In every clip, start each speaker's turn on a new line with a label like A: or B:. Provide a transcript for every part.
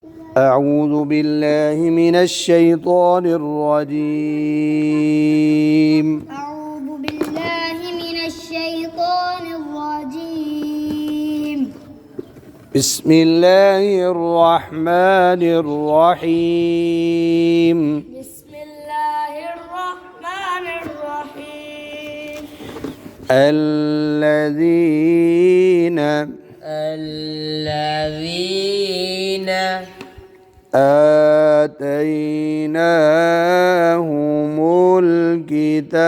A: أعوذ بالله من الشيطان الرجيم.
B: أعوذ بالله من الشيطان الرجيم.
A: بسم الله الرحمن الرحيم.
B: بسم الله الرحمن الرحيم.
A: الذين آتيناهم الكتاب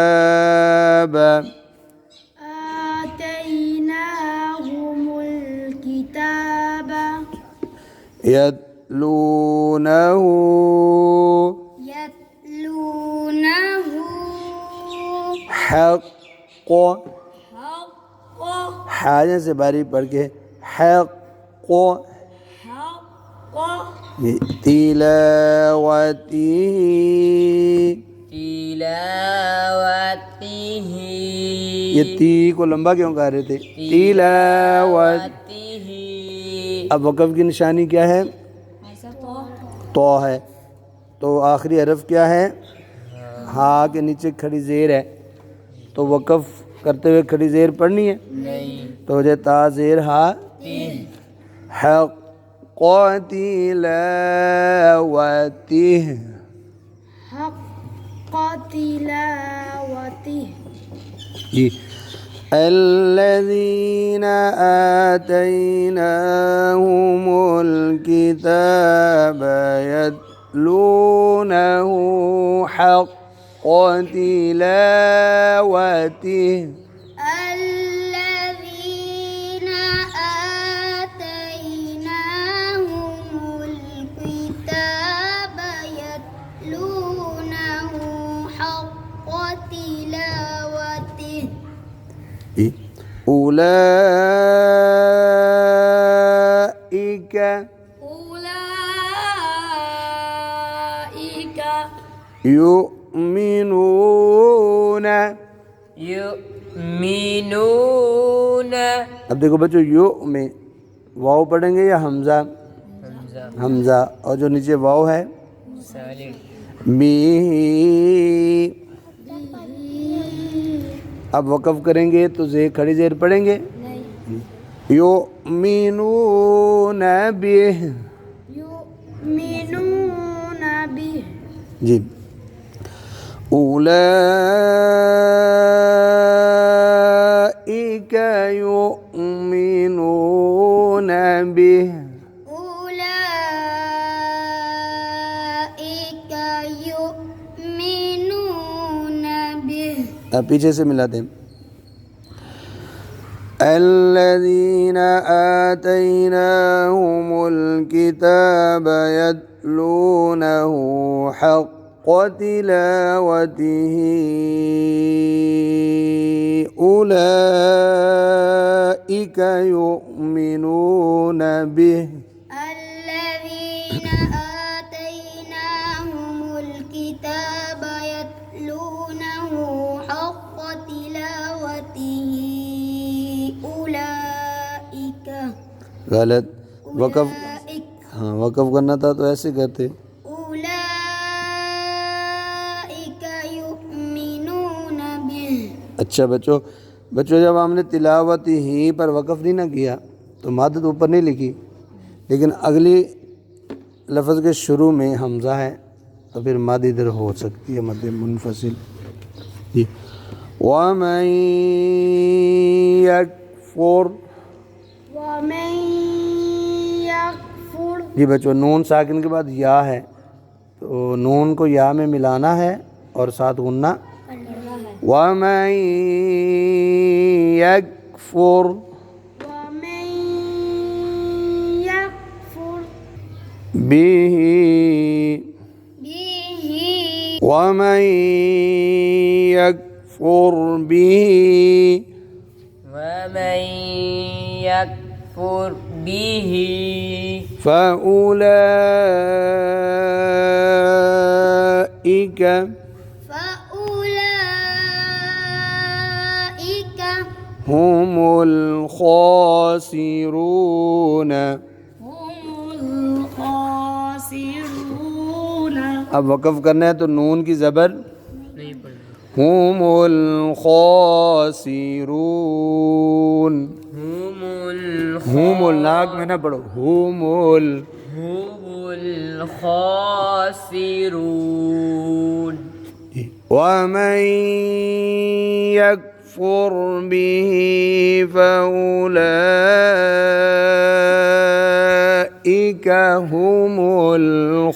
A: يتلونه حق حاجة से बारी पढ़ के حق
C: तिलावती
A: ये ती को लंबा क्यों कह रहे थे? तिलावत। अब वक़फ़ की निशानी क्या है? तो है। तो आखिरी हरफ क्या है? हाँ के नीचे खड़ी ज़ेर है, तो वक़फ़ करते हुए खड़ी ज़ेर पढ़नी है
C: नहीं।
A: तो हो जाए ता ज़ेर हा हक़ तिलावतिह जी। الذين آتيناهم الكتاب يتلونه حق تلاوته
B: الذين آتيناهم الكتاب يتلونه حق تلاوته
A: أولئك يؤمنون अब देखो बच्चों, यू में वाव पढ़ेंगे या हमज़ा? हमज़ा। और जो नीचे वाव है बी। अब वक़फ़ करेंगे तो ज़े खड़ी ज़ेर पढ़ेंगे युमिनून बिह जी। उलाइक युमिनून बिह अब पीछे से मिला दें। الذين آتيناهم الكتاب يتلونه حق تلاوته أولئك يؤمنون به
B: الذين آتيناهم الكتاب يتلونه حق تلاوته أولئك
A: गलत। वक़फ़ हाँ वक़फ़ करना था तो ऐसे करते
B: أولئك يؤمنون به।
A: अच्छा बच्चों, जब हमने तिलावत ही पर वक़फ़ नहीं ना किया तो मद ऊपर नहीं लिखी, लेकिन अगली लफ्ज़ के शुरू में हमज़ा है तो फिर मद इधर हो सकती है, मद मुनफ़सिल जी। वमन यकफुर जी बच्चों, नून साकिन के बाद या है तो नून को या में मिलाना है और साथ गुन्ना। वमन यकफुर बिही वमन यकफुर बिही فأولئك هم الخاسرون अब वक़फ़ करना है तो नून की ज़बर
C: नहीं पढ़ना
A: हुमुल खासिरून हुमुल नाक में ना पढ़ो हुमुल
C: हुमुल खासिरून
A: वमन यकफुर बिही फउलाइका हुमुल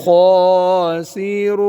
A: खासिरून